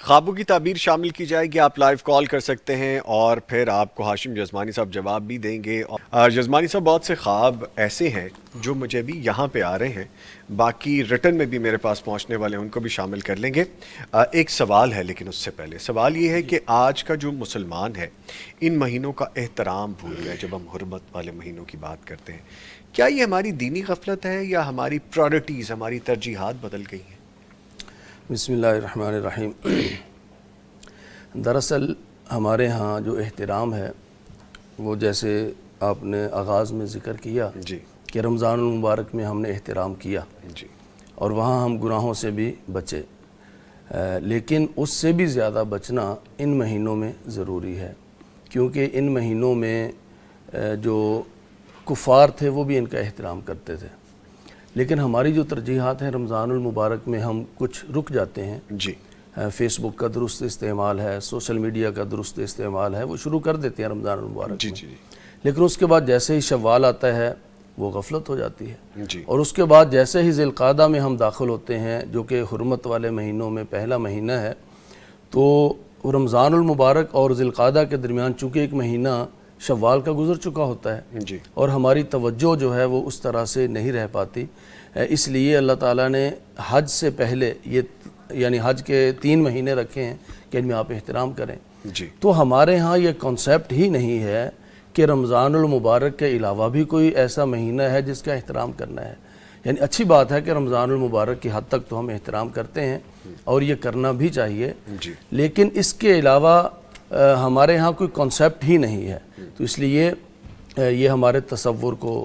خوابوں کی تعبیر شامل کی جائے گی. آپ لائیو کال کر سکتے ہیں اور پھر آپ کو ہاشم جزمانی صاحب جواب بھی دیں گے. اور جزمانی صاحب بہت سے خواب ایسے ہیں جو مجھے بھی یہاں پہ آ رہے ہیں, باقی ریٹن میں بھی میرے پاس پہنچنے والے ہیں, ان کو بھی شامل کر لیں گے. ایک سوال ہے, لیکن اس سے پہلے سوال یہ ہے کہ آج کا جو مسلمان ہے ان مہینوں کا احترام بھول گیا. جب ہم حرمت والے مہینوں کی بات کرتے ہیں, کیا یہ ہماری دینی غفلت ہے یا ہماری پرائرٹیز, ہماری ترجیحات بدل گئی ہیں؟ بسم اللہ الرحمن الرحیم. دراصل ہمارے ہاں جو احترام ہے وہ جیسے آپ نے آغاز میں ذکر کیا جی کہ رمضان المبارک میں ہم نے احترام کیا جی اور وہاں ہم گناہوں سے بھی بچے, لیکن اس سے بھی زیادہ بچنا ان مہینوں میں ضروری ہے, کیونکہ ان مہینوں میں جو کفار تھے وہ بھی ان کا احترام کرتے تھے. لیکن ہماری جو ترجیحات ہیں رمضان المبارک میں ہم کچھ رک جاتے ہیں. جی فیس بک کا درست استعمال ہے, سوشل میڈیا کا درست استعمال ہے, وہ شروع کر دیتے ہیں رمضان المبارک جی میں, جی لیکن اس کے بعد جیسے ہی شوال آتا ہے وہ غفلت ہو جاتی ہے. جی اور اس کے بعد جیسے ہی ذی القعدہ میں ہم داخل ہوتے ہیں جو کہ حرمت والے مہینوں میں پہلا مہینہ ہے, تو رمضان المبارک اور ذی القعدہ کے درمیان چونکہ ایک مہینہ شوال کا گزر چکا ہوتا ہے جی اور ہماری توجہ جو ہے وہ اس طرح سے نہیں رہ پاتی. اس لیے اللہ تعالیٰ نے حج سے پہلے یہ یعنی حج کے 3 مہینے رکھے ہیں کہ ان میں آپ احترام کریں. جی تو ہمارے ہاں یہ کنسیپٹ ہی نہیں ہے کہ رمضان المبارک کے علاوہ بھی کوئی ایسا مہینہ ہے جس کا احترام کرنا ہے. یعنی اچھی بات ہے کہ رمضان المبارک کی حد تک تو ہم احترام کرتے ہیں اور یہ کرنا بھی چاہیے, جی لیکن اس کے علاوہ ہمارے ہاں کوئی کنسیپٹ ہی نہیں ہے. تو اس لیے یہ ہمارے تصور کو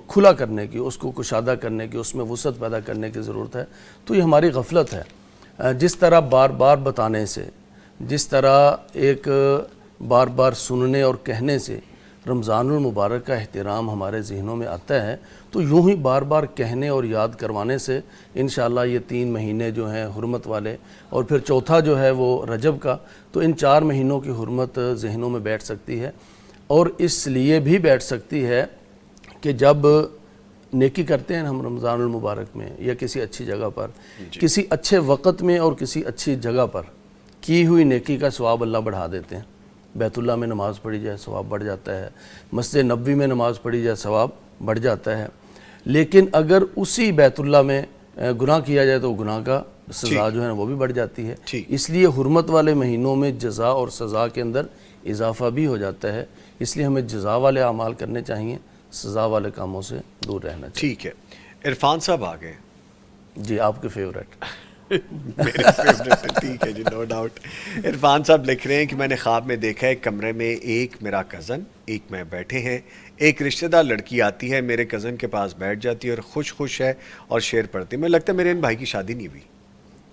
کھلا کرنے کی, اس کو کشادہ کرنے کی, اس میں وسعت پیدا کرنے کی ضرورت ہے. تو یہ ہماری غفلت ہے. جس طرح بار بار بتانے سے, جس طرح ایک بار بار سننے اور کہنے سے رمضان المبارک کا احترام ہمارے ذہنوں میں آتا ہے, تو یوں ہی بار بار کہنے اور یاد کروانے سے انشاءاللہ یہ 3 مہینے جو ہیں حرمت والے اور پھر چوتھا جو ہے وہ رجب کا, تو ان 4 مہینوں کی حرمت ذہنوں میں بیٹھ سکتی ہے. اور اس لیے بھی بیٹھ سکتی ہے کہ جب نیکی کرتے ہیں ہم رمضان المبارک میں یا کسی اچھی جگہ پر, کسی اچھے وقت میں اور کسی اچھی جگہ پر کی ہوئی نیکی کا ثواب اللہ بڑھا دیتے ہیں. بیت اللہ میں نماز پڑھی جائے ثواب بڑھ جاتا ہے, مسجد نبوی میں نماز پڑھی جائے ثواب بڑھ جاتا ہے. لیکن اگر اسی بیت اللہ میں گناہ کیا جائے تو گناہ کا سزا جو ہے وہ بھی بڑھ جاتی ہے. اس لیے حرمت والے مہینوں میں جزا اور سزا کے اندر اضافہ بھی ہو جاتا ہے. اس لیے ہمیں جزا والے اعمال کرنے چاہیے, سزا والے کاموں سے دور رہنا چاہیے. ٹھیک ہے, عرفان صاحب آ گئے. جی آپ کے فیورٹ. میرے فیورٹ ہے, ٹھیک ہے جی, نو ڈاؤٹ. عرفان صاحب لکھ رہے ہیں کہ میں نے خواب میں دیکھا ہے کمرے میں ایک میرا کزن ایک میں بیٹھے ہیں, ایک رشتہ دار لڑکی آتی ہے میرے کزن کے پاس بیٹھ جاتی ہے اور خوش ہے اور شعر پڑھتی ہے. مجھے لگتا ہے میرے ان بھائی کی شادی نہیں ہوئی.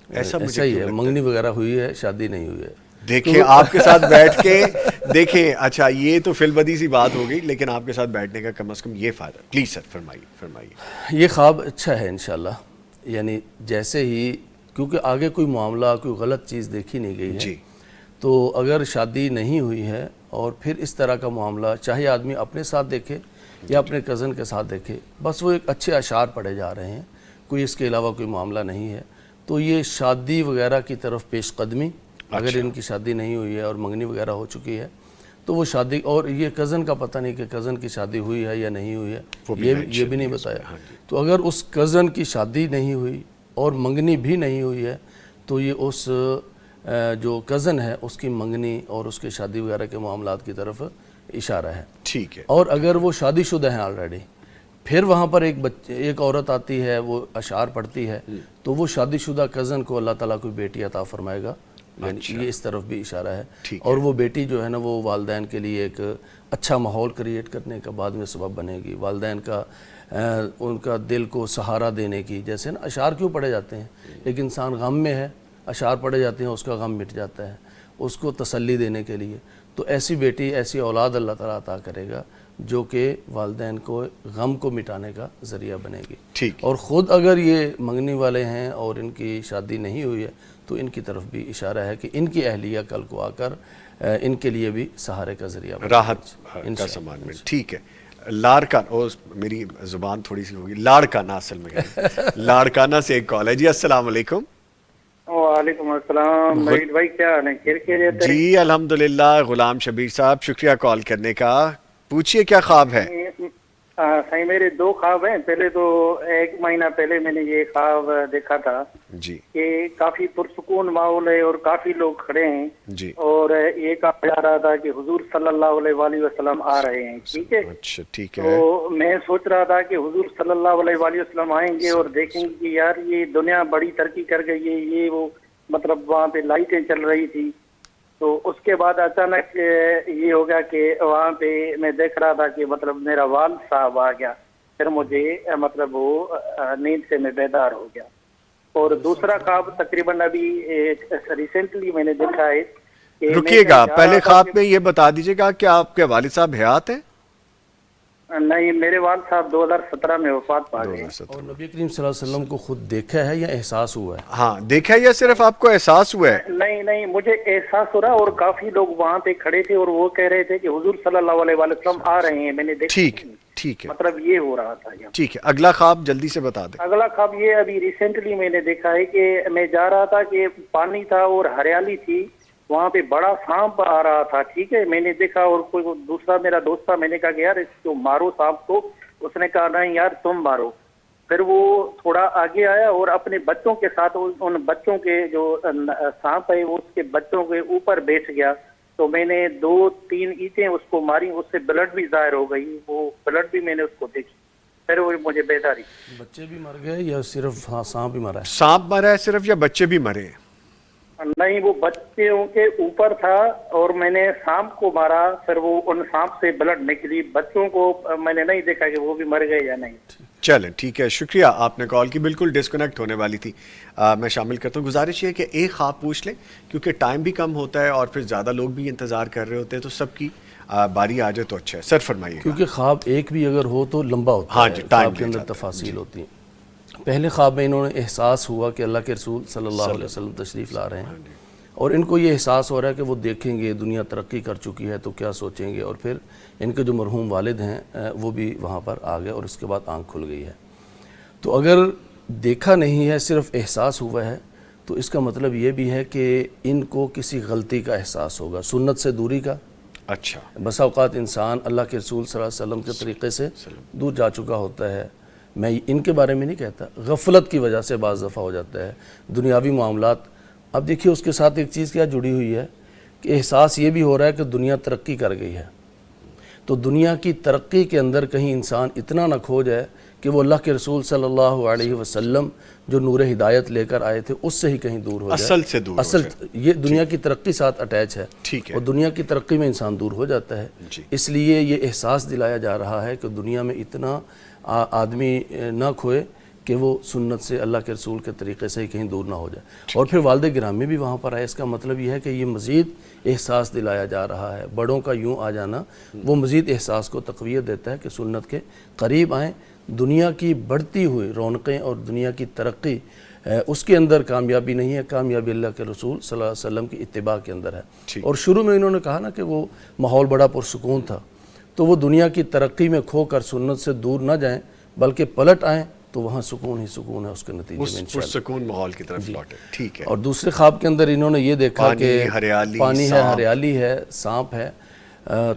ایسا مجھے ہی کیوں ہے, لگتا منگنی وغیرہ ہوئی ہے, شادی نہیں ہوئی ہے. دیکھیں آپ کے ساتھ بیٹھ کے دیکھیں, اچھا یہ تو فی البدی سی بات ہو گئی, لیکن آپ کے ساتھ بیٹھنے کا کم از کم یہ فائدہ. پلیز سر فرمائیے. یہ خواب اچھا ہے انشاءاللہ. یعنی جیسے ہی, کیونکہ آگے کوئی معاملہ کوئی غلط چیز دیکھی نہیں گئی ہے, جی تو اگر شادی نہیں ہوئی ہے اور پھر اس طرح کا معاملہ چاہے آدمی اپنے ساتھ دیکھے یا اپنے کزن کے ساتھ دیکھے, بس وہ ایک اچھے اشعار پڑھے جا رہے ہیں, کوئی اس کے علاوہ کوئی معاملہ نہیں ہے, تو یہ شادی وغیرہ کی طرف پیش قدمی, اگر ان کی شادی نہیں ہوئی ہے اور منگنی وغیرہ ہو چکی ہے تو وہ شادی, اور یہ کزن کا پتہ نہیں کہ کزن کی شادی ہوئی ہے یا نہیں ہوئی ہے, یہ بھی نہیں بتایا. تو اگر اس کزن کی شادی نہیں ہوئی اور منگنی بھی نہیں ہوئی ہے تو یہ اس جو کزن ہے اس کی منگنی اور اس کی شادی وغیرہ کے معاملات کی طرف اشارہ ہے. ٹھیک ہے. اور اگر وہ شادی شدہ ہیں آلریڈی, پھر وہاں پر ایک عورت آتی ہے, وہ اشعار پڑھتی ہے, تو وہ شادی شدہ کزن کو اللہ تعالیٰ کوئی بیٹی عطا فرمائے گا. یعنی یہ اس طرف بھی اشارہ ہے. اور وہ بیٹی جو ہے نا وہ والدین کے لیے ایک اچھا ماحول کریٹ کرنے کا بعد میں سبب بنے گی, والدین کا ان کا دل کو سہارا دینے کی. جیسے نا اشعار کیوں پڑھے جاتے ہیں, ایک انسان غم میں ہے, اشعار پڑھے جاتے ہیں, اس کا غم مٹ جاتا ہے, اس کو تسلی دینے کے لیے. تو ایسی بیٹی, ایسی اولاد اللہ تعالیٰ عطا کرے گا جو کہ والدین کو غم کو مٹانے کا ذریعہ بنے گی. اور خود اگر یہ منگنی والے ہیں اور ان کی شادی نہیں ہوئی ہے تو ان کی طرف بھی اشارہ ہے کہ ان کی اہلیہ کل کو آ کر ان کے لیے بھی سہارے کا ذریعہ بنے گی, راحت کا سامان مل. ٹھیک ہے. لاڑکانہ, میری زبان تھوڑی سی ہوگی, لاڑکانہ اصل میں لاڑکانہ سے ایک کال ہے جی. السلام علیکم. وعلیکم السلام نوید بھائی، کیا حال ہے؟ خیریت ہے؟ جی الحمدللہ غلام شبیر صاحب، شکریہ کال کرنے کا. پوچھئے کیا خواب ہے؟ صحیح، میرے دو خواب ہیں. پہلے تو 1 مہینہ پہلے میں نے یہ خواب دیکھا تھا جی کہ کافی پرسکون ماحول ہے اور کافی لوگ کھڑے ہیں، جی اور یہ کہا جا رہا تھا کہ حضور صلی اللہ علیہ وآلہ وسلم آ رہے ہیں. ٹھیک ہے، اچھا ٹھیک ہے. تو میں سوچ رہا تھا کہ حضور صلی اللہ علیہ وآلہ وسلم آئیں گے اور دیکھیں گے کہ یار یہ دنیا بڑی ترقی کر گئی ہے. یہ وہ مطلب وہاں پہ لائٹیں چل رہی تھی. تو اس کے بعد اچانک یہ ہو گیا کہ وہاں پہ میں دیکھ رہا تھا کہ مطلب میرا والد صاحب آ گیا. پھر مجھے مطلب وہ نیند سے میں بیدار ہو گیا. اور دوسرا خواب تقریباً ابھی ریسنٹلی میں نے دیکھا ہے کہ رکیے میں گا، جا پہلے رہا تھا خواب کہ- میں یہ بتا دیجئے گا کہ آپ کے والد صاحب حیات ہیں؟ نہیں، میرے والد صاحب 2017 میں وفات پا گئے. 2017. اور نبی کریم صلی اللہ علیہ وسلم کو خود دیکھا ہے یا احساس ہوا ہے؟ ہاں دیکھا یا صرف آپ کو احساس ہوا ہے؟ نہیں، مجھے احساس ہو رہا، اور کافی لوگ وہاں پہ کھڑے تھے اور وہ کہہ رہے تھے کہ حضور صلی اللہ علیہ وآلہ وسلم آ رہے ہیں. میں نے دیکھا ٹھیک نہیں. ٹھیک ہے مطلب یہ ہو رہا تھا یہاں. ٹھیک ہے. اگلا خواب جلدی سے بتا دیں. اگلا خواب یہ ابھی ریسنٹلی میں نے دیکھا ہے کہ میں جا رہا تھا کہ پانی تھا اور ہریالی تھی، وہاں پہ بڑا سانپ آ رہا تھا. ٹھیک ہے، میں نے دیکھا اور کوئی دوسرا میرا دوست تھا، میں نے کہا کہ یار اس کو مارو سانپ کو. اس نے کہا نہیں یار تم مارو. پھر وہ تھوڑا آگے آیا اور اپنے بچوں کے ساتھ ان بچوں کے جو سانپ ہے وہ اس کے بچوں کے اوپر بیٹھ گیا. تو میں نے 2-3 اینٹیں اس کو ماری، اس سے بلڈ بھی ظاہر ہو گئی. وہ بلڈ بھی میں نے اس کو دیکھی. پھر وہ مجھے بیداری. بچے بھی مر گئے یا صرف سانپ بھی مرا ہے؟ سانپ مرا ہے صرف یا بچے بھی مرے ہیں؟ نہیں، وہ بچوں کے اوپر تھا اور میں نے سانپ کو مارا. پھر وہ ان سانپ سے بلڈ نکلی. بچوں کو میں نے نہیں دیکھا کہ وہ بھی مر گئے یا نہیں. چلیں ٹھیک ہے، شکریہ آپ نے کال کی. بالکل ڈسکنیکٹ ہونے والی تھی. میں شامل کرتا ہوں. گزارش یہ ہے کہ ایک خواب پوچھ لیں کیونکہ ٹائم بھی کم ہوتا ہے اور پھر زیادہ لوگ بھی انتظار کر رہے ہوتے ہیں، تو سب کی باری آ جائے تو اچھا ہے. سر فرمائیے. کیونکہ خواب ایک بھی اگر ہو تو لمبا ہوتا ہاں ہے، جی، ٹائم خواب کے لے اندر جاتا ہے. تفاصیل ہوتی ہیں. پہلے خواب میں انہوں نے احساس ہوا کہ اللہ کے رسول صلی اللہ علیہ وسلم تشریف لا رہے ہیں، اور ان کو یہ احساس ہو رہا ہے کہ وہ دیکھیں گے دنیا ترقی کر چکی ہے تو کیا سوچیں گے. اور پھر ان کے جو مرحوم والد ہیں وہ بھی وہاں پر آ گئے اور اس کے بعد آنکھ کھل گئی ہے. تو اگر دیکھا نہیں ہے، صرف احساس ہوا ہے، تو اس کا مطلب یہ بھی ہے کہ ان کو کسی غلطی کا احساس ہوگا، سنت سے دوری کا. اچھا. بس اوقات انسان اللہ کے رسول صلی اللہ علیہ وسلم کے طریقے سے دور جا چکا ہوتا ہے. میں ان کے بارے میں نہیں کہتا، غفلت کی وجہ سے بعض دفعہ ہو جاتا ہے دنیاوی معاملات. اب دیکھیے اس کے ساتھ ایک چیز کیا جڑی ہوئی ہے کہ احساس یہ بھی ہو رہا ہے کہ دنیا ترقی کر گئی ہے. تو دنیا کی ترقی کے اندر کہیں انسان اتنا نہ کھو جائے کہ وہ اللہ کے رسول صلی اللہ علیہ وسلم جو نور ہدایت لے کر آئے تھے اس سے ہی کہیں دور ہو جائے. اصل سے دور ہو اصل جائے. یہ دنیا کی ترقی ساتھ اٹیچ ہے، ٹھیک ہے. اور دنیا کی ترقی میں انسان دور ہو جاتا ہے. جی. اس لیے یہ احساس دلایا جا رہا ہے کہ دنیا میں اتنا آدمی نہ کھوئے کہ وہ سنت سے اللہ کے رسول کے طریقے سے ہی کہیں دور نہ ہو جائے. اور پھر والد گرامی بھی وہاں پر آئے. اس کا مطلب یہ ہے کہ یہ مزید احساس دلایا جا رہا ہے. بڑوں کا یوں آ جانا وہ مزید احساس کو تقویت دیتا ہے کہ سنت کے قریب آئیں. دنیا کی بڑھتی ہوئی رونقیں اور دنیا کی ترقی اس کے اندر کامیابی نہیں ہے، کامیابی اللہ کے رسول صلی اللہ علیہ وسلم کی اتباع کے اندر ہے. اور شروع میں انہوں نے کہا نا کہ وہ ماحول بڑا پرسکون تھا، تو وہ دنیا کی ترقی میں کھو کر سنت سے دور نہ جائیں بلکہ پلٹ آئیں تو وہاں سکون ہی سکون ہے اس کے نتیجے میں انشاءاللہ. پرسکون ماحول کی طرف لوٹے. ٹھیک ہے. اور دوسرے خواب کے اندر انہوں نے یہ دیکھا کہ ہریالی، پانی ہے، سانپ. ہریالی ہے، سانپ ہے.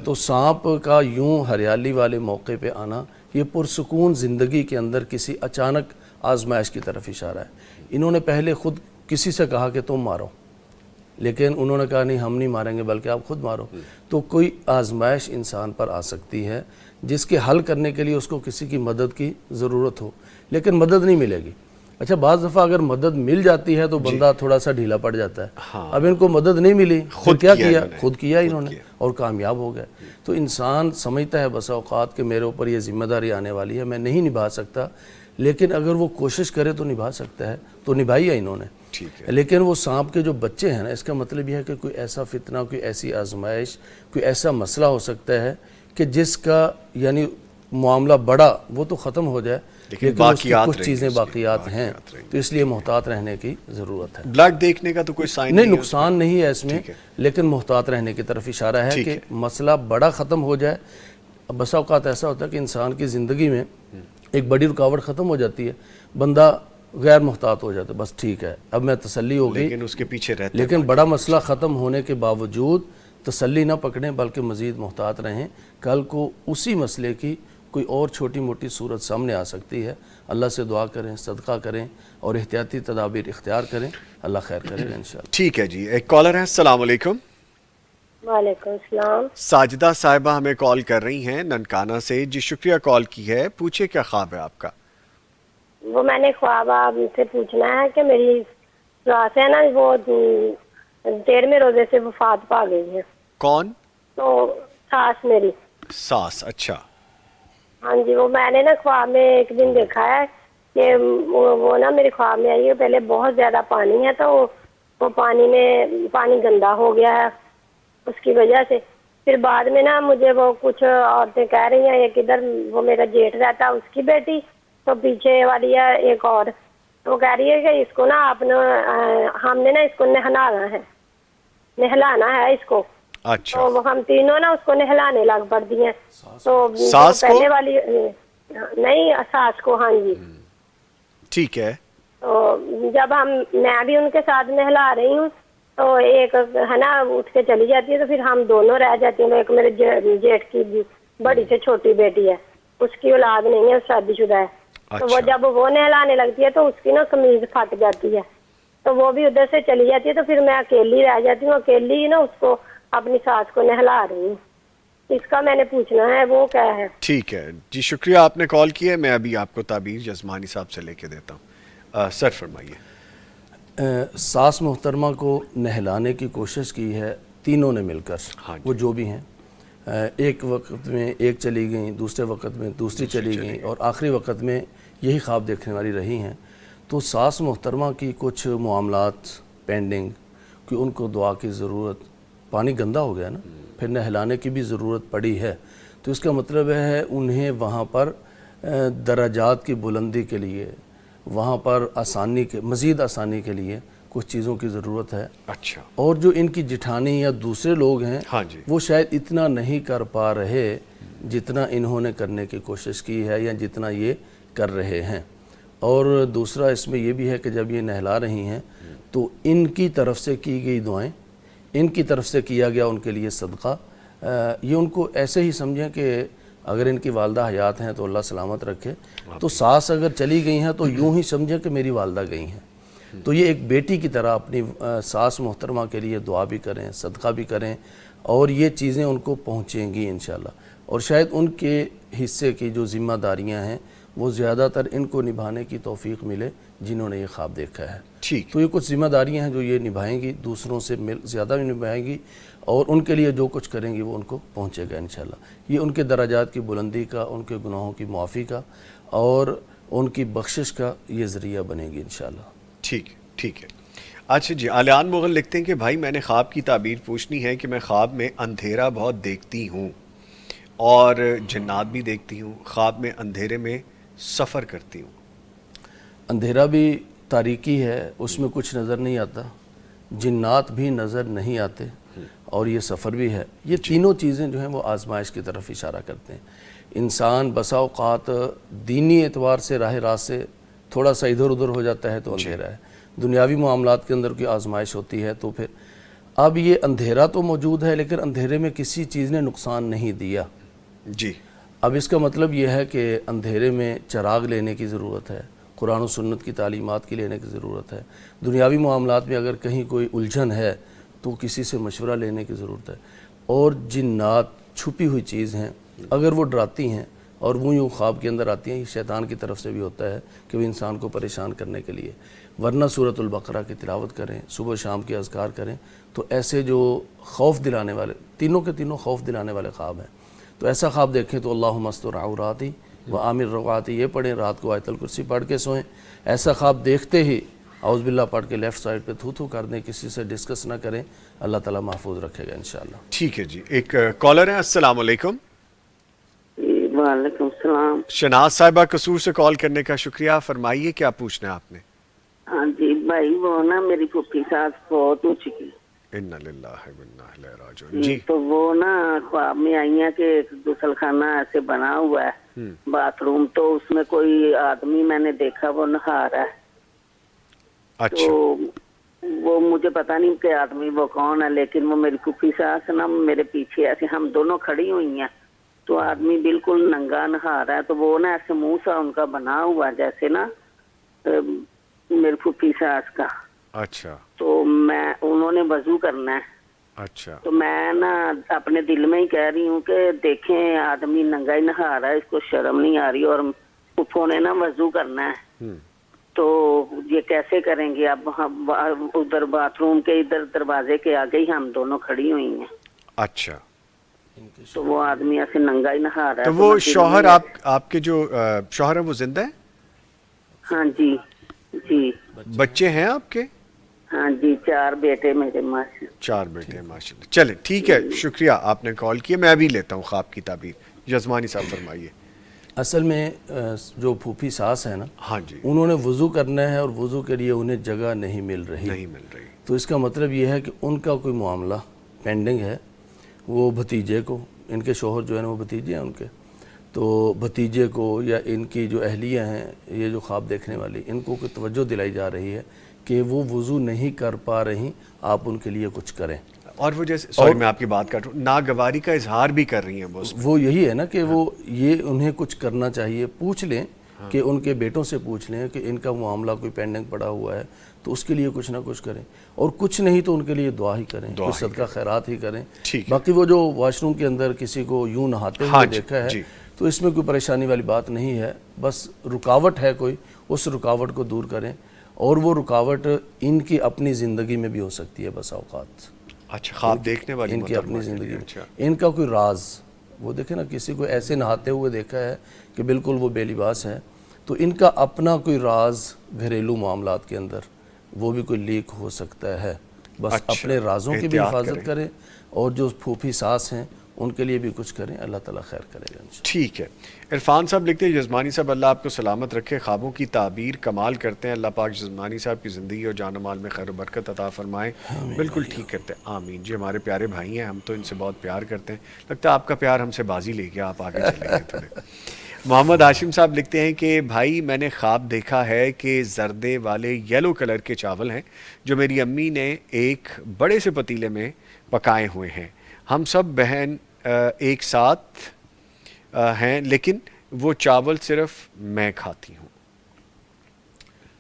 تو سانپ کا یوں ہریالی والے موقع پہ آنا یہ پرسکون زندگی کے اندر کسی اچانک آزمائش کی طرف اشارہ ہے. انہوں نے پہلے خود کسی سے کہا کہ تم مارو، لیکن انہوں نے کہا نہیں ہم نہیں ماریں گے بلکہ آپ خود مارو. تو کوئی آزمائش انسان پر آ سکتی ہے جس کے حل کرنے کے لیے اس کو کسی کی مدد کی ضرورت ہو، لیکن مدد نہیں ملے گی. اچھا بعض دفعہ اگر مدد مل جاتی ہے تو بندہ تھوڑا سا ڈھیلا پڑ جاتا ہے. اب ان کو مدد نہیں ملی، خود کیا کیا؟ خود کیا انہوں نے اور کامیاب ہو گئے. تو انسان سمجھتا ہے بسا اوقات کہ میرے اوپر یہ ذمہ داری آنے والی ہے، میں نہیں نبھا سکتا، لیکن اگر وہ کوشش کرے تو نبھا سکتا ہے. تو نبھائی ہے انہوں نے. لیکن وہ سانپ کے جو بچے ہیں نا، اس کا مطلب یہ ہے کہ کوئی ایسا فتنہ، کوئی ایسی آزمائش، کوئی ایسا مسئلہ ہو سکتا ہے کہ جس کا یعنی معاملہ بڑا وہ تو ختم ہو جائے لیکن اس کی کچھ چیزیں باقیات ہیں، تو اس لیے محتاط رہنے کی ضرورت ہے. بلڈ دیکھنے کا تو کوئی سائن نہیں، نقصان نہیں ہے اس میں، لیکن محتاط رہنے کی طرف اشارہ ہے کہ مسئلہ بڑا ختم ہو جائے. بسا اوقات ایسا ہوتا ہے کہ انسان کی زندگی میں ایک بڑی رکاوٹ ختم ہو جاتی ہے، بندہ غیر محتاط ہو جاتے بس ٹھیک ہے اب میں تسلی ہو گئی، لیکن اس کے پیچھے رہتے لیکن بڑا مسئلہ ختم ہونے کے باوجود تسلی نہ پکڑیں بلکہ مزید محتاط رہیں. کل کو اسی مسئلے کی کوئی اور چھوٹی موٹی صورت سامنے آ سکتی ہے. اللہ سے دعا کریں، صدقہ کریں اور احتیاطی تدابیر اختیار کریں. اللہ خیر کرے گا انشاءاللہ. ٹھیک ہے جی. ایک کالر ہے. السلام علیکم. وعلیکم السلام. ساجدہ صاحبہ ہمیں کال کر رہی ہیں ننکانہ سے. جی شکریہ کال کی ہے. پوچھے کیا خواب ہے آپ کا؟ وہ میں نے خواب آپ سے پوچھنا ہے کہ میری ساس ہے نا وہ 13ویں روزے سے وفات پا گئی ہے. کون؟ تو ساس میری. ساس. اچھا. ہاں جی. وہ میں نے نا خواب میں ایک دن دیکھا ہے کہ وہ نا میرے خواب میں آئی ہے. پہلے بہت زیادہ پانی ہے تو وہ پانی گندا ہو گیا ہے اس کی وجہ سے. پھر بعد میں نا مجھے وہ کچھ عورتیں کہہ رہی ہیں ایک ادھر وہ میرا جیٹھ رہتا ہے اس کی بیٹی تو پیچھے والی ہے ایک اور وہ کہہ رہی ہے کہ اس کو نا ہم نے نا اس کو نہلانا ہے اس کو. اچھا. تو ہم تینوں نا اس کو نہلانے لگ پڑتی ہیں. تو ساس کو؟ پہلے والی نہیں ساس کو. ہاں جی. ٹھیک ہے. تو جب میں بھی ان کے ساتھ نہلا رہی ہوں تو ایک ہے نا اٹھ کے چلی جاتی ہے تو پھر ہم دونوں رہ جاتی ہیں. ایک میرے جیٹھ کی بڑی سے چھوٹی بیٹی ہے اس کی اولاد نہیں ہے شادی شدہ ہے. تو وہ جب وہ نہلانے لگتی ہے تو اس کی نا قمیض پھٹ جاتی ہے تو وہ بھی ادھر سے چلی جاتی ہے تو پھر میں اکیلی رہ جاتی ہوں. اکیلی ہی نا اس کو اپنی ساس کو نہلا رہی ہوں. اس کا میں نے پوچھنا ہے وہ کیا ہے. ٹھیک ہے جی. شکریہ آپ نے کال کی ہے. میں ابھی آپ کو تعبیر جزمانی صاحب سے لے کے دیتا ہوں. سر فرمائیے. ساس محترمہ کو نہلانے کی کوشش کی ہے تینوں نے مل کر. ہاں جی. وہ جو بھی ہیں ایک وقت میں ایک چلی گئیں، دوسرے وقت میں دوسری چلی گئیں اور آخری وقت میں یہی خواب دیکھنے والی رہی ہیں. تو ساس محترمہ کی کچھ معاملات پینڈنگ کہ ان کو دعا کی ضرورت. پانی گندا ہو گیا نا پھر نہلانے کی بھی ضرورت پڑی ہے. تو اس کا مطلب ہے انہیں وہاں پر درجات کی بلندی کے لیے وہاں پر مزید آسانی کے لیے کچھ چیزوں کی ضرورت ہے. اچھا. اور جو ان کی جٹھانی یا دوسرے لوگ ہیں ہاں جی. وہ شاید اتنا نہیں کر پا رہے جتنا انہوں نے کرنے کی کوشش کی ہے یا جتنا یہ کر رہے ہیں. اور دوسرا اس میں یہ بھی ہے کہ جب یہ نہلا رہی ہیں تو ان کی طرف سے کی گئی دعائیں، ان کی طرف سے کیا گیا ان کے لیے صدقہ، یہ ان کو ایسے ہی سمجھیں کہ اگر ان کی والدہ حیات ہیں تو اللہ سلامت رکھے. تو ساس اگر چلی گئی ہیں تو یوں ہی سمجھیں کہ میری والدہ گئی ہیں. تو یہ ایک بیٹی کی طرح اپنی ساس محترمہ کے لیے دعا بھی کریں، صدقہ بھی کریں اور یہ چیزیں ان کو پہنچیں گی انشاءاللہ. اور شاید ان کے حصے کی جو ذمہ داریاں ہیں وہ زیادہ تر ان کو نبھانے کی توفیق ملے جنہوں نے یہ خواب دیکھا ہے. ٹھیک. تو یہ کچھ ذمہ داریاں ہیں جو یہ نبھائیں گی، دوسروں سے زیادہ بھی نبھائیں گی اور ان کے لیے جو کچھ کریں گی وہ ان کو پہنچے گا انشاءاللہ. یہ ان کے درجات کی بلندی کا، ان کے گناہوں کی معافی کا اور ان کی بخشش کا یہ ذریعہ بنے گی انشاءاللہ. ٹھیک ٹھیک ہے. اچھا جی. علیان مغل لکھتے ہیں کہ بھائی میں نے خواب کی تعبیر پوچھنی ہے کہ میں خواب میں اندھیرا بہت دیکھتی ہوں اور جنات بھی دیکھتی ہوں. خواب میں اندھیرے میں سفر کرتی ہوں. اندھیرا بھی تاریکی ہے، اس میں کچھ نظر نہیں آتا، جنات بھی نظر نہیں آتے اور یہ سفر بھی ہے. یہ تینوں چیزیں جو ہیں وہ آزمائش کی طرف اشارہ کرتے ہیں. انسان بسا اوقات دینی اعتبار سے راہ راست سے تھوڑا سا ادھر ادھر ہو جاتا ہے تو اندھیرا ہے. دنیاوی معاملات کے اندر کوئی آزمائش ہوتی ہے تو پھر اب یہ اندھیرا تو موجود ہے لیکن اندھیرے میں کسی چیز نے نقصان نہیں دیا. جی. اب اس کا مطلب یہ ہے کہ اندھیرے میں چراغ لینے کی ضرورت ہے، قرآن و سنت کی تعلیمات کی لینے کی ضرورت ہے. دنیاوی معاملات میں اگر کہیں کوئی الجھن ہے تو کسی سے مشورہ لینے کی ضرورت ہے. اور جنات چھپی ہوئی چیز ہیں، اگر وہ ڈراتی ہیں اور وہ یوں خواب کے اندر آتی ہیں، یہ شیطان کی طرف سے بھی ہوتا ہے کہ وہ انسان کو پریشان کرنے کے لیے. ورنہ سورۃ البقرہ کی تلاوت کریں، صبح شام کے اذکار کریں تو ایسے جو خوف دلانے والے تینوں کے تینوں خوف دلانے والے خواب ہیں. تو ایسا خواب دیکھیں تو اللہم استر عوراتی و آمن روعاتی یہ پڑھیں، رات کو آیت الکرسی پڑھ کے سوئیں. ایسا خواب دیکھتے ہی اعوذ باللہ پڑھ کے لیفٹ سائڈ پہ تھو کر دیں، کسی سے ڈسکس نہ کریں. اللہ تعالیٰ محفوظ رکھے گا انشاءاللہ. ٹھیک ہے جی. ایک کالر ہے. السلام علیکم. وعلیکم السلام. شناز صاحبہ قصور سے کال کرنے کا شکریہ. فرمائیے کیا پوچھنا ہے آپ نے؟ ہاں جی بھائی وہ نا میری پھوپھی ساس بہت ہو چکی. انا للہ و انا الیہ راجعون. جی. تو وہ نا خواب میں آئی ہیں کہ ایک غسل خانہ ایسے بنا ہوا ہے باتھ روم، تو اس میں کوئی آدمی میں نے دیکھا وہ نہا رہا ہے. اچھا تو وہ مجھے پتا نہیں کہ آدمی وہ کون ہے، لیکن وہ میری پھوپھی ساس نا میرے پیچھے ایسے ہم دونوں کھڑی ہوئی ہیں، تو آدمی بالکل ننگا نہا رہا ہے، تو وہ نا ایسے منہ سا ان کا بنا ہوا جیسے نا میری پھوپھی ساس کا. اچھا تو انہوں نے وضو کرنا ہے، اچھا تو میں نا اپنے دل میں ہی کہہ رہی ہوں کہ دیکھیں آدمی ننگا ہی نہا رہا ہے، اس کو شرم نہیں آ رہی، اور پھوپھو نے نا وضو کرنا ہے، تو یہ کیسے کریں گے؟ اب ہم ادھر باتھ روم کے ادھر دروازے کے آگے ہی ہم دونوں کھڑی ہوئی ہیں، اچھا. تو وہ آدمی ایسے ننگا ہی نہا رہا ہے. تو میں وہ دل شوہر میں آپ کے جو شوہر ہیں وہ زندہ ہیں؟ ہاں جی جی بچے ہیں آپ کے؟ ہاں جی 4 بیٹے میرے ماشاء. 4 بیٹے ہیں ماشاء اللہ. چلے ٹھیک ہے، شکریہ آپ نے کال کیا. میں ابھی لیتا ہوں خواب کی تعبیر. یزمانی صاحب فرمائیے. اصل میں جو پھوپھی ساس ہے نا، ہاں جی. انہوں نے وضو کرنا ہے اور وضو کے لیے انہیں جگہ نہیں مل رہی. نہیں مل رہی. تو اس کا مطلب یہ ہے کہ ان کا کوئی معاملہ پینڈنگ ہے. وہ بھتیجے کو، ان کے شوہر جو ہیں وہ بھتیجے ہیں ان کے، تو بھتیجے کو یا ان کی جو اہلیہ ہیں، یہ جو خواب دیکھنے والی، ان کو کوئی توجہ دلائی جا رہی ہے کہ وہ وضو نہیں کر پا رہی، آپ ان کے لیے کچھ کریں. اور وہ جیسے سوری میں آپ کی بات کر رہا ہوں، ناگواری کا اظہار بھی کر رہی ہیں وہ اس میں. وہ یہی ہے نا کہ وہ یہ انہیں کچھ کرنا چاہیے. پوچھ لیں کہ ان کے بیٹوں سے پوچھ لیں کہ ان کا معاملہ کوئی پینڈنگ پڑا ہوا ہے تو اس کے لیے کچھ نہ کچھ کریں، اور کچھ نہیں تو ان کے لیے دعا ہی کریں، کوئی صدقہ خیرات ہی کریں. باقی وہ جو واش روم کے اندر کسی کو یوں نہاتے ہوئے دیکھا ہے تو اس میں کوئی پریشانی والی بات نہیں ہے. بس رکاوٹ ہے کوئی، اس رکاوٹ کو دور کریں. اور وہ رکاوٹ ان کی اپنی زندگی میں بھی ہو سکتی ہے بس اوقات. اچھا خواب دیکھنے والی ان کی اپنی زندگی میں ان کا کوئی راز، وہ دیکھیں نا کسی کو ایسے نہاتے ہوئے دیکھا ہے کہ بالکل وہ بے لباس ہے، تو ان کا اپنا کوئی راز گھریلو معاملات کے اندر وہ بھی کوئی لیک ہو سکتا ہے. بس اپنے رازوں کی بھی حفاظت کریں، اور جو پھوپھی ساس ہیں ان کے لیے بھی کچھ کریں. اللہ تعالیٰ خیر کرے گا انشاءاللہ. ٹھیک ہے. عرفان صاحب لکھتے ہیں یزمانی صاحب اللہ آپ کو سلامت رکھے، خوابوں کی تعبیر کمال کرتے ہیں، اللہ پاک یزمانی صاحب کی زندگی اور جان و مال میں خیر و برکت عطا فرمائے. بالکل ٹھیک کرتے ہیں، آمین. جی ہمارے پیارے بھائی ہیں، ہم تو ان سے بہت پیار کرتے ہیں، لگتا ہے آپ کا پیار ہم سے بازی لے گیا، آپ آگے چلیں گے تھوڑے. محمد ہاشم صاحب لکھتے ہیں کہ بھائی میں نے خواب دیکھا ہے کہ زردے والے یلو کلر کے چاول ہیں جو میری امی نے ایک بڑے سے پتیلے میں پکائے ہوئے ہیں. ہم سب بہن ایک ساتھ ہیں، لیکن وہ چاول صرف میں کھاتی ہوں.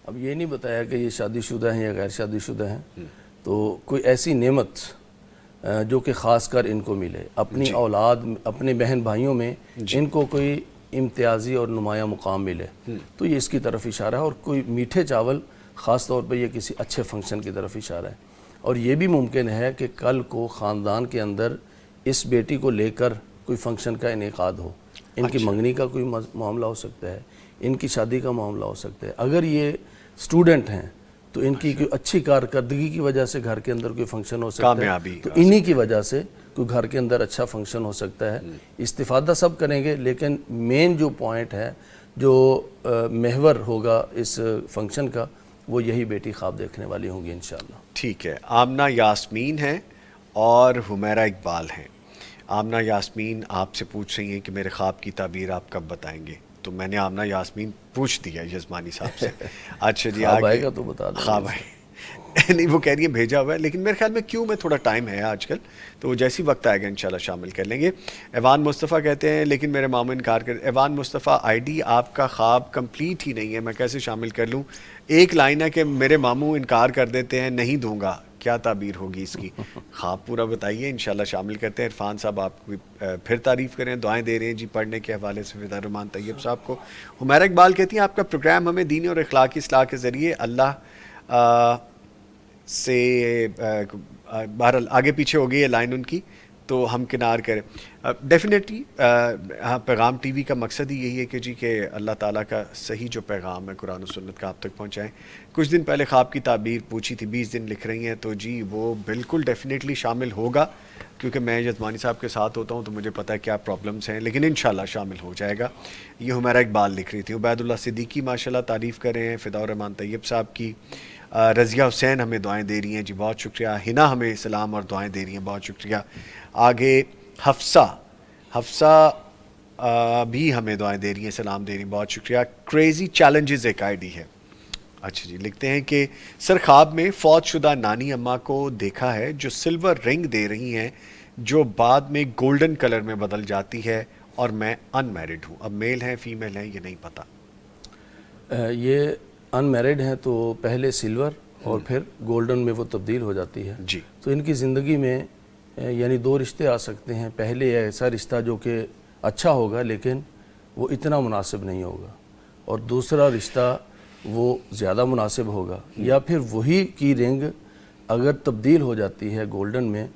اب یہ نہیں بتایا کہ یہ شادی شدہ ہیں یا غیر شادی شدہ ہیں، تو کوئی ایسی نعمت جو کہ خاص کر ان کو ملے، اپنی اولاد، اپنے بہن بھائیوں میں ان کو کوئی امتیازی اور نمایاں مقام ملے، تو یہ اس کی طرف اشارہ ہے. اور کوئی میٹھے چاول خاص طور پہ یہ کسی اچھے فنکشن کی طرف اشارہ ہے. اور یہ بھی ممکن ہے کہ کل کو خاندان کے اندر اس بیٹی کو لے کر کوئی فنکشن کا انعقاد ہو. ان کی منگنی کا کوئی معاملہ ہو سکتا ہے، ان کی شادی کا معاملہ ہو سکتا ہے. اگر یہ اسٹوڈنٹ ہیں تو ان کی کوئی اچھی کارکردگی کی وجہ سے گھر کے اندر کوئی فنکشن ہو سکتا ہے، تو انہی کی وجہ سے کوئی گھر کے اندر اچھا فنکشن ہو سکتا ہے. استفادہ سب کریں گے، لیکن مین جو پوائنٹ ہے، جو محور ہوگا اس فنکشن کا، وہ یہی بیٹی خواب دیکھنے والی ہوں گی انشاءاللہ. ٹھیک ہے. آمنہ یاسمین ہیں اور حمیرہ اقبال ہیں. آمنہ یاسمین آپ سے پوچھ رہی ہیں کہ میرے خواب کی تعبیر آپ کب بتائیں گے؟ تو میں نے آمنہ یاسمین پوچھ دیا یزمانی صاحب سے. اچھا جی خواب آئے گا تو بتا دیں. خواب آئے نہیں، وہ کہہ رہی ہیں بھیجا ہوا ہے، لیکن میرے خیال میں کیوں میں تھوڑا ٹائم ہے آج کل، تو وہ جیسی وقت آئے گا انشاءاللہ شامل کر لیں گے. ایوان مصطفیٰ کہتے ہیں لیکن میرے ماموں انکار کر. ایوان مصطفیٰ آئی ڈی آپ کا خواب کمپلیٹ ہی نہیں ہے، میں کیسے شامل کر لوں؟ ایک لائن ہے کہ میرے ماموں انکار کر دیتے ہیں، نہیں دوں گا. کیا تعبیر ہوگی اس کی؟ خواب پورا بتائیے، انشاءاللہ شامل کرتے ہیں. عرفان صاحب آپ پھر تعریف کریں، دعائیں دے رہے ہیں جی پڑھنے کے حوالے سے فدا الرحمان طیب صاحب کو. حمیرہ اقبال کہتی ہیں آپ کا پروگرام ہمیں دینی اور اخلاقی اصلاح کے ذریعے اللہ سے بہرحال آگے پیچھے ہو گئی ہے لائن ان کی، تو ہم کنار کریں. ڈیفینیٹلی پیغام ٹی وی کا مقصد ہی یہی ہے کہ جی کہ اللہ تعالیٰ کا صحیح جو پیغام ہے قرآن و سنت کا آپ تک پہنچائیں. کچھ دن پہلے خواب کی تعبیر پوچھی تھی، 20 دن لکھ رہی ہیں، تو جی وہ بالکل ڈیفینیٹلی شامل ہوگا، کیونکہ میں یزمانی صاحب کے ساتھ ہوتا ہوں تو مجھے پتہ ہے کیا پرابلمس ہیں، لیکن انشاءاللہ شامل ہو جائے گا. یہ حمیرہ اقبال لکھ رہی تھی. عبید اللہ صدیقی ماشاءاللہ تعریف کر رہے ہیں فدا الرحمان طیب صاحب کی. رضیہ حسین ہمیں دعائیں دے رہی ہیں جی، بہت شکریہ. ہنا ہمیں سلام اور دعائیں دے رہی ہیں، بہت شکریہ. آگے حفصہ بھی ہمیں دعائیں دے رہی ہیں، سلام دے رہی ہیں، بہت شکریہ. کریزی چیلنجز ایک آئی ڈی ہے، اچھا جی، لکھتے ہیں کہ سر خواب میں فوت شدہ نانی اماں کو دیکھا ہے جو سلور رنگ دے رہی ہیں جو بعد میں گولڈن کلر میں بدل جاتی ہے، اور میں ان میرڈ ہوں. اب میل ہیں فیمیل ہیں یہ نہیں پتا. یہ ان میرڈ ہیں تو پہلے سلور اور پھر گولڈن میں وہ تبدیل ہو جاتی ہے. جی. تو ان کی زندگی میں یعنی دو رشتے آ سکتے ہیں. پہلے ایسا رشتہ جو کہ اچھا ہوگا لیکن وہ اتنا مناسب نہیں ہوگا، اور دوسرا رشتہ وہ زیادہ مناسب ہوگا، یا پھر وہی کی رنگ اگر تبدیل ہو جاتی ہے گولڈن میں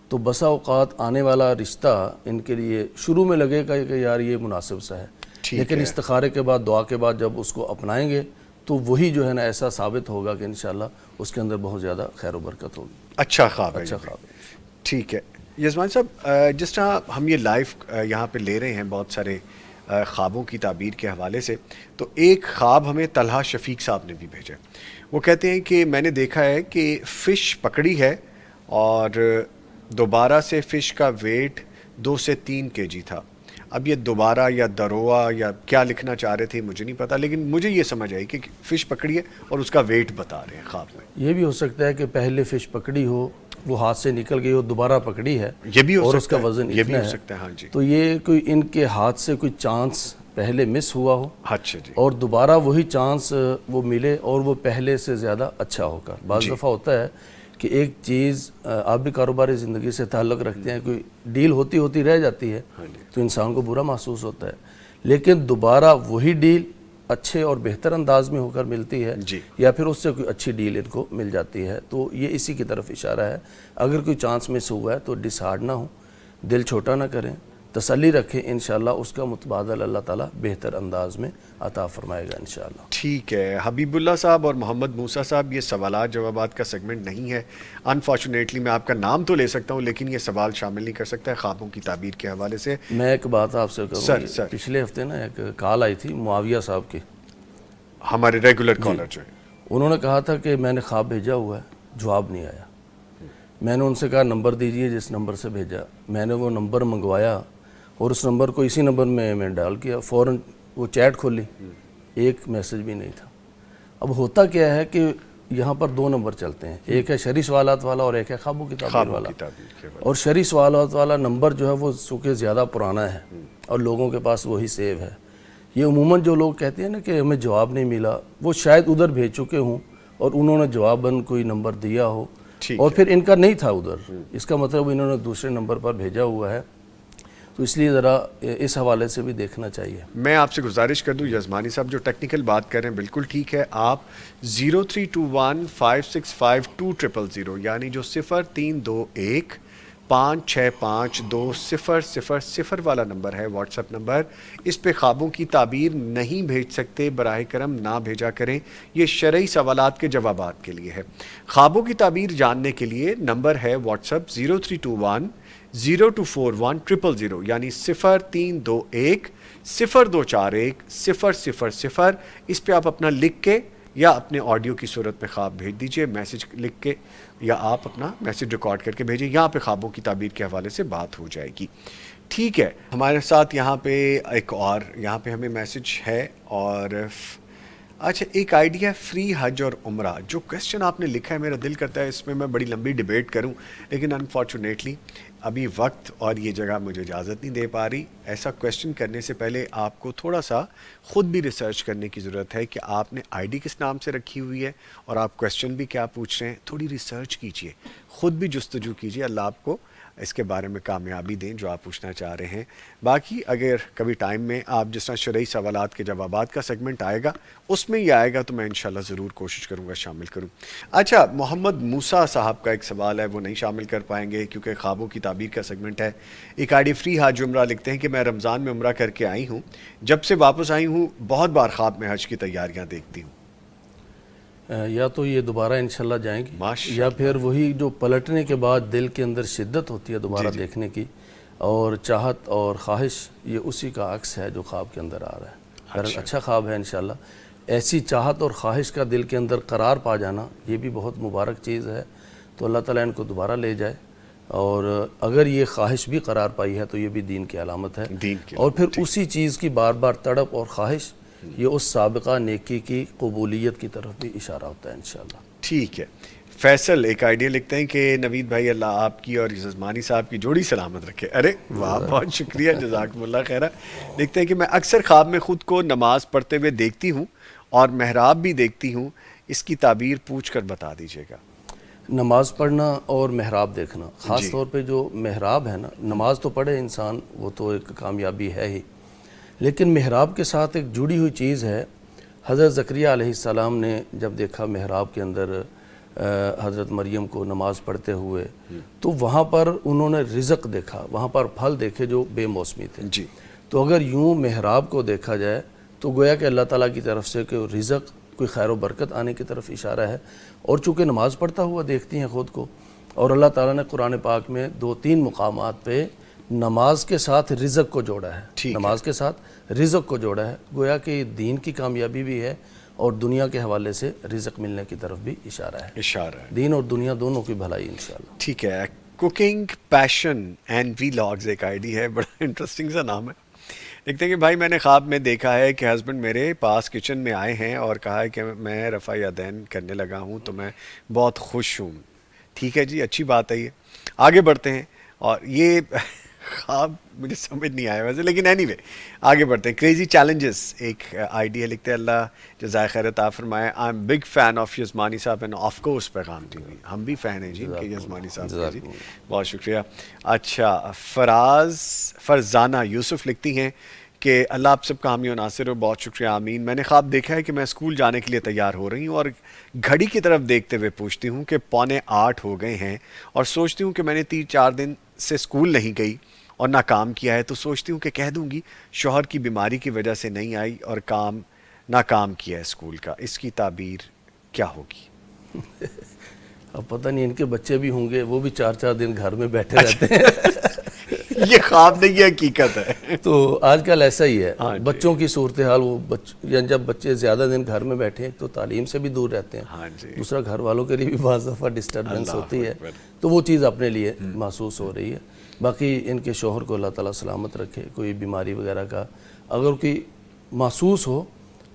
تو بسا اوقات آنے والا رشتہ ان کے لیے شروع میں لگے گا کہ یار یہ مناسب سا ہے، لیکن استخارے کے بعد دعا کے بعد جب اس کو اپنائیں گے تو وہی جو ہے نا ایسا ثابت ہوگا کہ انشاءاللہ اس کے اندر بہت زیادہ خیر و برکت ہوگی. اچھا خواب ہے. اچھا خواب ہے. ٹھیک ہے یزمان صاحب، جس طرح ہم یہ لائیو یہاں پہ لے رہے ہیں بہت سارے خوابوں کی تعبیر کے حوالے سے، تو ایک خواب ہمیں طلحہ شفیق صاحب نے بھی بھیجا. وہ کہتے ہیں کہ میں نے دیکھا ہے کہ فش پکڑی ہے اور دوبارہ سے فش کا ویٹ 2 سے 3 kg تھا. اب یہ دوبارہ یا دروہ یا کیا لکھنا چاہ رہے تھے مجھے نہیں پتا، لیکن مجھے یہ سمجھ آئی کہ فش پکڑی ہے اور اس کا ویٹ بتا رہے ہیں خواب میں. یہ بھی ہو سکتا ہے کہ پہلے فش پکڑی ہو، وہ ہاتھ سے نکل گئی ہو، دوبارہ پکڑی ہے، یہ بھی ہو اور سکتا اس کا ہے. وزن یہ بھی اتنا ہو ہے. سکتا ہے. ہاں جی. تو یہ کوئی ان کے ہاتھ سے کوئی چانس پہلے مس ہوا ہو، اچھا جی. اور دوبارہ وہی چانس وہ ملے اور وہ پہلے سے زیادہ اچھا ہو کر. بعض دفعہ ہوتا ہے کہ ایک چیز آپ بھی کاروباری زندگی سے تعلق رکھتے ہیں، کوئی ڈیل ہوتی ہوتی رہ جاتی ہے تو انسان کو برا محسوس ہوتا ہے، لیکن دوبارہ وہی ڈیل اچھے اور بہتر انداز میں ہو کر ملتی ہے، یا پھر اس سے کوئی اچھی ڈیل ان کو مل جاتی ہے. تو یہ اسی کی طرف اشارہ ہے. اگر کوئی چانس مس ہوا ہے تو ڈس ہارڈ نہ ہو، دل چھوٹا نہ کریں، تسلی رکھیں، انشاءاللہ اس کا متبادل اللہ تعالیٰ بہتر انداز میں عطا فرمائے گا انشاءاللہ. ٹھیک ہے. حبیب اللہ صاحب اور محمد موسیٰ صاحب، یہ سوالات جوابات کا سیگمنٹ نہیں ہے. انفارچونیٹلی میں آپ کا نام تو لے سکتا ہوں لیکن یہ سوال شامل نہیں کر سکتا ہے خوابوں کی تعبیر کے حوالے سے. میں ایک بات آپ سے کروں. سر پچھلے ہفتے نا ایک کال آئی تھی معاویہ صاحب کی، ہمارے ریگولر کالر جو ہیں. انہوں نے کہا تھا کہ میں نے خواب بھیجا ہوا ہے، جواب نہیں آیا. میں نے ان سے کہا نمبر دیجئے جس نمبر سے بھیجا. میں نے وہ نمبر منگوایا اور اس نمبر کو اسی نمبر میں ڈال کیا، فوراً وہ چیٹ کھولی، ایک میسج بھی نہیں تھا. اب ہوتا کیا ہے کہ یہاں پر 2 نمبر چلتے ہیں، ایک ہے شرعی سوالات والا اور ایک ہے خوابوں کی تعبیر والا. اور شرعی سوالات والا نمبر جو ہے وہ چونکہ زیادہ پرانا ہے اور لوگوں کے پاس وہی سیو ہے. یہ عموماً جو لوگ کہتے ہیں نا کہ ہمیں جواب نہیں ملا، وہ شاید ادھر بھیج چکے ہوں اور انہوں نے جواباً کوئی نمبر دیا ہو اور پھر ان کا نہیں تھا ادھر، اس کا مطلب انہوں نے دوسرے نمبر پر بھیجا ہوا ہے. تو اس لیے ذرا اس حوالے سے بھی دیکھنا چاہیے. میں آپ سے گزارش کر دوں یزمانی صاحب، جو ٹیکنیکل بات کر رہے ہیں بالکل ٹھیک ہے. آپ 0321565200 یعنی جو 0321565200 والا نمبر ہے، واٹس ایپ نمبر، اس پہ خوابوں کی تعبیر نہیں بھیج سکتے، براہ کرم نہ بھیجا کریں. یہ شرعی سوالات کے جوابات کے لیے ہے. خوابوں کی تعبیر جاننے کے لیے نمبر ہے واٹس ایپ 0321024100 یعنی 0321024100. اس پہ آپ اپنا لکھ کے یا اپنے آڈیو کی صورت میں خواب بھیج دیجئے، میسج لکھ کے، یا آپ اپنا میسج ریکارڈ کر کے بھیجیں. یہاں پہ خوابوں کی تعبیر کے حوالے سے بات ہو جائے گی. ٹھیک ہے. ہمارے ساتھ یہاں پہ ایک اور یہاں پہ ہمیں میسج ہے، اور اچھا ایک آئیڈیا فری حج اور عمرہ. جو کویسچن آپ نے لکھا ہے میرا دل کرتا ہے اس میں میں بڑی لمبی ڈیبیٹ کروں، لیکن انفارچونیٹلی ابھی وقت اور یہ جگہ مجھے اجازت نہیں دے پا رہی. ایسا کویسچن کرنے سے پہلے آپ کو تھوڑا سا خود بھی ریسرچ کرنے کی ضرورت ہے کہ آپ نے آئی ڈی کس نام سے رکھی ہوئی ہے اور آپ کویسچن بھی کیا پوچھ رہے ہیں. تھوڑی ریسرچ کیجئے، خود بھی جستجو کیجئے، اللہ آپ کو اس کے بارے میں کامیابی دیں جو آپ پوچھنا چاہ رہے ہیں. باقی اگر کبھی ٹائم میں آپ جس طرح شرعی سوالات کے جوابات کا سیگمنٹ آئے گا اس میں یہ آئے گا تو میں انشاءاللہ ضرور کوشش کروں گا شامل کروں. اچھا محمد موسیٰ صاحب کا ایک سوال ہے، وہ نہیں شامل کر پائیں گے کیونکہ خوابوں کی تعبیر کا سیگمنٹ ہے. ایک آئی ڈی فری حج عمرہ لکھتے ہیں کہ میں رمضان میں عمرہ کر کے آئی ہوں، جب سے واپس آئی ہوں بہت بار خواب میں حج کی تیاریاں دیکھتی ہوں. یا تو یہ دوبارہ انشاءاللہ جائیں گی، یا پھر وہی جو پلٹنے کے بعد دل کے اندر شدت ہوتی ہے دوبارہ دیکھنے کی اور چاہت اور خواہش، یہ اسی کا عکس ہے جو خواب کے اندر آ رہا ہے. اچھا خواب ہے انشاءاللہ. ایسی چاہت اور خواہش کا دل کے اندر قرار پا جانا یہ بھی بہت مبارک چیز ہے. تو اللہ تعالیٰ ان کو دوبارہ لے جائے، اور اگر یہ خواہش بھی قرار پائی ہے تو یہ بھی دین کی علامت ہے. اور پھر اسی چیز کی بار بار تڑپ اور خواہش یہ اس سابقہ نیکی کی قبولیت کی طرف بھی اشارہ ہوتا ہے انشاءاللہ۔ ٹھیک ہے، فیصل ایک آئیڈیا لکھتے ہیں کہ نوید بھائی اللہ آپ کی اور جزمانی صاحب کی جوڑی سلامت رکھے۔ ارے واہ، بہت شکریہ، جزاکم اللہ خیرہ۔ لکھتے ہیں کہ میں اکثر خواب میں خود کو نماز پڑھتے ہوئے دیکھتی ہوں اور محراب بھی دیکھتی ہوں، اس کی تعبیر پوچھ کر بتا دیجیے گا۔ نماز پڑھنا اور محراب دیکھنا، خاص طور پہ جو محراب ہے نا، نماز تو پڑھے انسان، وہ تو ایک کامیابی ہے ہی، لیکن محراب کے ساتھ ایک جڑی ہوئی چیز ہے۔ حضرت زکریا علیہ السلام نے جب دیکھا محراب کے اندر حضرت مریم کو نماز پڑھتے ہوئے، تو وہاں پر انہوں نے رزق دیکھا، وہاں پر پھل دیکھے جو بے موسمی تھے۔ جی، تو اگر یوں محراب کو دیکھا جائے تو گویا کہ اللہ تعالیٰ کی طرف سے کہ رزق، کوئی خیر و برکت آنے کی طرف اشارہ ہے، اور چونکہ نماز پڑھتا ہوا دیکھتی ہیں خود کو، اور اللہ تعالیٰ نے قرآن پاک میں 2-3 مقامات پہ نماز کے ساتھ رزق کو جوڑا ہے، نماز کے ساتھ رزق کو جوڑا ہے، گویا کہ یہ دین کی کامیابی بھی ہے اور دنیا کے حوالے سے رزق ملنے کی طرف بھی اشارہ ہے، دین اور دنیا دونوں کی بھلائی انشاءاللہ۔ ٹھیک ہے، cooking passion and vlogs ایک آئی ڈی ہے، بڑا انٹرسٹنگ سا نام ہے۔ لکھتے ہیں کہ بھائی میں نے خواب میں دیکھا ہے کہ ہسبینڈ میرے پاس کچن میں آئے ہیں اور کہا ہے کہ میں رفع یدین کرنے لگا ہوں تو میں بہت خوش ہوں۔ ٹھیک ہے جی، اچھی بات ہے، یہ آگے بڑھتے ہیں۔ اور یہ خواب مجھے سمجھ نہیں آیا ویسے، لیکن اینی وے آگے بڑھتے ہیں۔ کریزی چیلنجز ایک آئی ڈی ہے، لکھتے ہیں اللہ جزائے خیر عطا فرمائے، I am big fan of یزمانی صاحب and of course Paigham TV. ہم بھی فین ہیں جی ان کے یزمانی صاحب کے، جی بہت شکریہ۔ اچھا، فرزانہ یوسف لکھتی ہیں کہ اللہ آپ سب کا حامی و ناصر ہو، بہت شکریہ، آمین۔ میں نے خواب دیکھا ہے کہ میں اسکول جانے کے لیے تیار ہو رہی ہوں اور گھڑی کی طرف دیکھتے ہوئے پوچھتی ہوں کہ 7:45 ہو گئے ہیں، اور سوچتی ہوں کہ میں نے 3-4 دن سے اسکول نہیں گئی اور نہ کام کیا ہے، تو سوچتی ہوں کہ کہہ دوں گی شوہر کی بیماری کی وجہ سے نہیں آئی اور ناکام کیا ہے اسکول کا، اس کی تعبیر کیا ہوگی؟ اب پتہ نہیں ان کے بچے بھی ہوں گے، وہ بھی 4-4 دن گھر میں بیٹھے رہتے ہیں۔ یہ خواب نہیں، یہ حقیقت ہے۔ تو آج کل ایسا ہی ہے، بچوں کی صورتحال، یعنی جب بچے زیادہ دن گھر میں بیٹھے ہیں تو تعلیم سے بھی دور رہتے ہیں، دوسرا گھر والوں کے لیے بھی بعض دفعہ ڈسٹربنس ہوتی ہے، تو وہ چیز اپنے لیے محسوس ہو رہی ہے۔ باقی ان کے شوہر کو اللہ تعالیٰ سلامت رکھے، کوئی بیماری وغیرہ کا اگر کوئی محسوس ہو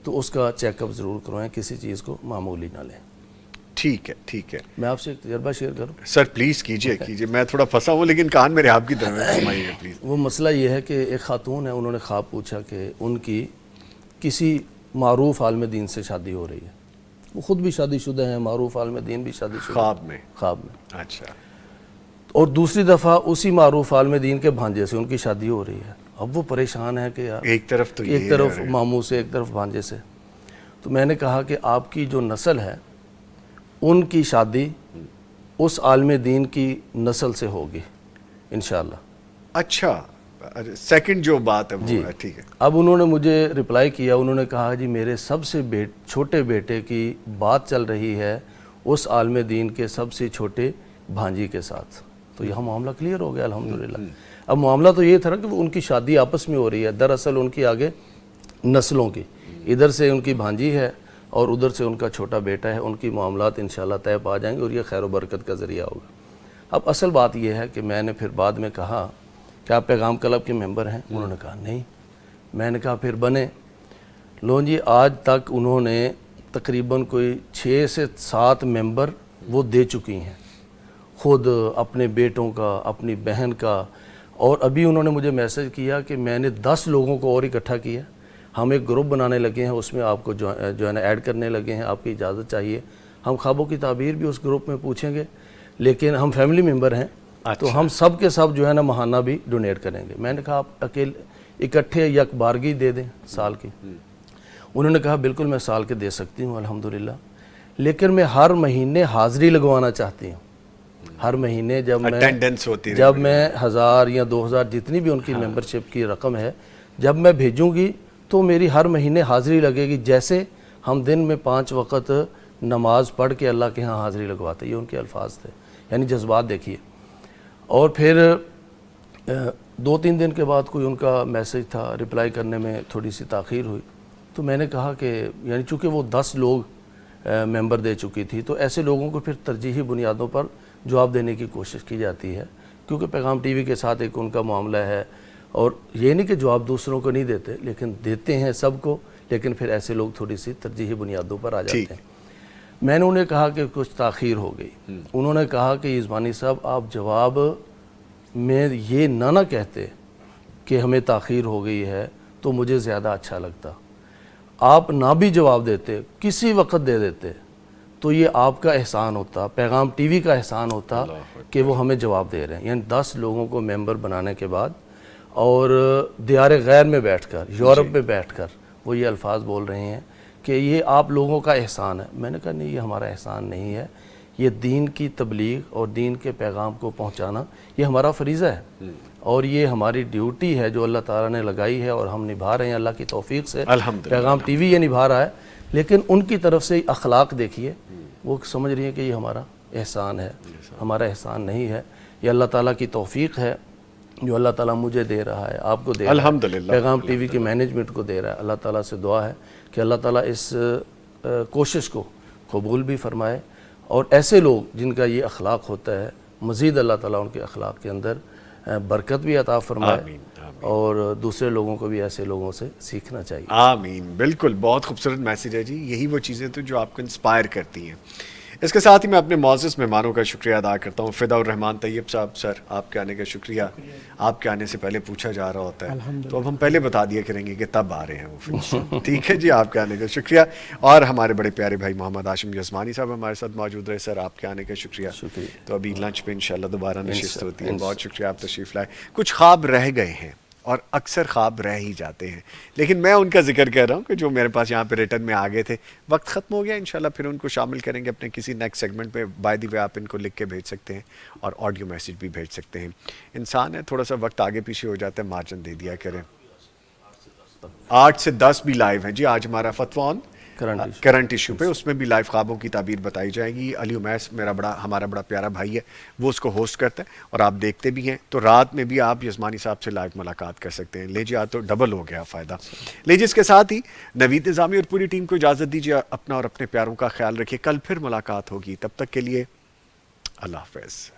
تو اس کا چیک اپ ضرور کروائیں، کسی چیز کو معمولی نہ لیں۔ ٹھیک ہے، ٹھیک ہے۔ میں آپ سے ایک تجربہ شیئر کروں؟ سر پلیز کیجئے، میں تھوڑا پھنسا ہوں لیکن کان میرے آپ کی طرف ہے، سمائیے پلیز۔ وہ مسئلہ یہ ہے کہ ایک خاتون ہے، انہوں نے خواب پوچھا کہ ان کی کسی معروف عالم دین سے شادی ہو رہی ہے، وہ خود بھی شادی شدہ ہیں، معروف عالم دین بھی شادی شدہ، خواب میں۔ اچھا۔ اور دوسری دفعہ اسی معروف عالم دین کے بھانجے سے ان کی شادی ہو رہی ہے۔ اب وہ پریشان ہے کہ یار ایک طرف ماموں سے، ایک طرف بھانجے سے۔ تو میں نے کہا کہ آپ کی جو نسل ہے ان کی شادی اس عالم دین کی نسل سے ہوگی انشاءاللہ۔ اچھا، سیکنڈ جو بات ہے وہ ہے، ٹھیک ہے۔ اب انہوں نے مجھے رپلائی کیا، انہوں نے کہا جی میرے سب سے چھوٹے بیٹے کی بات چل رہی ہے اس عالم دین کے سب سے چھوٹے بھانجی کے ساتھ۔ تو یہاں معاملہ کلیئر ہو گیا الحمدللہ۔ اب معاملہ تو یہ تھا کہ ان کی شادی آپس میں ہو رہی ہے، دراصل ان کی آگے نسلوں کی، ادھر سے ان کی بھانجی ہے اور ادھر سے ان کا چھوٹا بیٹا ہے، ان کی معاملات انشاءاللہ طے پا جائیں گے اور یہ خیر و برکت کا ذریعہ ہوگا۔ اب اصل بات یہ ہے کہ میں نے پھر بعد میں کہا کہ آپ پیغام کلب کے ممبر ہیں؟ انہوں نے کہا نہیں۔ میں نے کہا پھر بنے لو جی، آج تک انہوں نے تقریباً کوئی 6 سے 7 ممبر وہ دے چکی ہیں، خود اپنے بیٹوں کا، اپنی بہن کا، اور ابھی انہوں نے مجھے میسج کیا کہ میں نے 10 لوگوں کو اور اکٹھا کیا، ہم ایک گروپ بنانے لگے ہیں، اس میں آپ کو جو ہے نا ایڈ کرنے لگے ہیں، آپ کی اجازت چاہیے۔ ہم خوابوں کی تعبیر بھی اس گروپ میں پوچھیں گے، لیکن ہم فیملی ممبر ہیں تو ہم سب کے سب جو ہے نا ماہانہ بھی ڈونیٹ کریں گے۔ میں نے کہا آپ اکیلے اکٹھے یک بارگی دے دیں سال کی؟ انہوں نے کہا بالکل میں سال کے دے سکتی ہوں الحمدللہ، لیکن میں ہر مہینے حاضری لگوانا چاہتی ہوں۔ ہر مہینے جب میں 1000 یا 2000 جتنی بھی ان کی ممبرشپ کی رقم ہے جب میں بھیجوں گی تو میری ہر مہینے حاضری لگے گی، جیسے ہم دن میں 5 وقت نماز پڑھ کے اللہ کے ہاں حاضری لگواتے، یہ ان کے الفاظ تھے، یعنی جذبات دیکھیے۔ اور پھر 2-3 دن کے بعد کوئی ان کا میسج تھا، رپلائی کرنے میں تھوڑی سی تاخیر ہوئی، تو میں نے کہا کہ یعنی چونکہ وہ 10 لوگ ممبر دے چکی تھی تو ایسے لوگوں کو پھر ترجیحی بنیادوں پر جواب دینے کی کوشش کی جاتی ہے، کیونکہ پیغام ٹی وی کے ساتھ ایک ان کا معاملہ ہے، اور یہ نہیں کہ جواب دوسروں کو نہیں دیتے، لیکن دیتے ہیں سب کو، لیکن پھر ایسے لوگ تھوڑی سی ترجیحی بنیادوں پر آ جاتے ہیں. میں نے انہیں کہا کہ کچھ تاخیر ہو گئی. انہوں نے کہا کہ یزمانی صاحب آپ جواب میں یہ نہ کہتے کہ ہمیں تاخیر ہو گئی ہے تو مجھے زیادہ اچھا لگتا. آپ نہ بھی جواب دیتے، کسی وقت دے دیتے تو یہ آپ کا احسان ہوتا، پیغام ٹی وی کا احسان ہوتا کہ وہ ہمیں جواب دے رہے ہیں. یعنی 10 لوگوں کو ممبر بنانے کے بعد اور دیار غیر میں بیٹھ کر، یورپ میں بیٹھ کر وہ یہ الفاظ بول رہے ہیں کہ یہ آپ لوگوں کا احسان ہے. میں نے کہا نہیں، یہ ہمارا احسان نہیں ہے، یہ دین کی تبلیغ اور دین کے پیغام کو پہنچانا یہ ہمارا فریضہ ہے اور یہ ہماری ڈیوٹی ہے جو اللہ تعالیٰ نے لگائی ہے اور ہم نبھا رہے ہیں اللہ کی توفیق سے. پیغام ٹی وی یہ نبھا رہا ہے، لیکن ان کی طرف سے اخلاق دیکھیے، وہ سمجھ رہی ہیں کہ یہ ہمارا احسان ہے. ہمارا احسان نہیں ہے، یہ اللہ تعالیٰ کی توفیق ہے جو اللہ تعالیٰ مجھے دے رہا ہے، آپ کو دے رہا ہے، پیغام ٹی وی کے مینجمنٹ کو دے رہا ہے. اللہ تعالیٰ سے دعا ہے کہ اللہ تعالیٰ اس کوشش کو قبول بھی فرمائے اور ایسے لوگ جن کا یہ اخلاق ہوتا ہے مزید اللہ تعالیٰ ان کے اخلاق کے اندر برکت بھی عطا فرمائے اور دوسرے لوگوں کو بھی ایسے لوگوں سے سیکھنا چاہیے. آمین. بالکل، بہت خوبصورت میسیج ہے جی. یہی وہ چیزیں تو جو آپ کو انسپائر کرتی ہیں. اس کے ساتھ ہی میں اپنے معزز مہمانوں کا شکریہ ادا کرتا ہوں. فدا الرحمان طیب صاحب، سر آپ کے آنے کا شکریہ. آپ کے آنے سے پہلے پوچھا جا رہا ہوتا ہے تو اب ہم پہلے بتا دیا کریں گے کہ تب آ رہے ہیں وہ فلم. ٹھیک ہے جی، آپ کے آنے کا شکریہ. اور ہمارے بڑے پیارے بھائی محمد ہاشم یزمانی صاحب ہمارے ساتھ موجود رہے. سر آپ کے آنے کا شکریہ. تو ابھی لنچ پہ انشاءاللہ دوبارہ نشست ہوتی ہے. بہت شکریہ، آپ تشریف لائے. کچھ خواب رہ گئے ہیں اور اکثر خواب رہ ہی جاتے ہیں، لیکن میں ان کا ذکر کر رہا ہوں کہ جو میرے پاس یہاں پہ ریٹرن میں آگے تھے. وقت ختم ہو گیا، انشاءاللہ پھر ان کو شامل کریں گے اپنے کسی نیکسٹ سیگمنٹ پہ. بائی دی وے آپ ان کو لکھ کے بھیج سکتے ہیں اور آڈیو میسیج بھی بھیج سکتے ہیں. انسان ہے، تھوڑا سا وقت آگے پیچھے ہو جاتا ہے، مارجن دے دیا کریں. 8 سے 10 بھی لائیو ہیں جی. آج ہمارا فتویٰ آن کرنٹ ایشو پہ، اس میں بھی لائیو خوابوں کی تعبیر بتائی جائے گی. علی امیس ہمارا بڑا پیارا بھائی ہے، وہ اس کو ہوسٹ کرتا ہے اور آپ دیکھتے بھی ہیں. تو رات میں بھی آپ یزمانی صاحب سے لائیو ملاقات کر سکتے ہیں. لیجیے، آج تو ڈبل ہو گیا فائدہ. لیجیے، اس کے ساتھ ہی نوید نظامی اور پوری ٹیم کو اجازت دیجیے. اپنا اور اپنے پیاروں کا خیال رکھیے. کل پھر ملاقات ہوگی، تب تک کے لیے اللہ حافظ.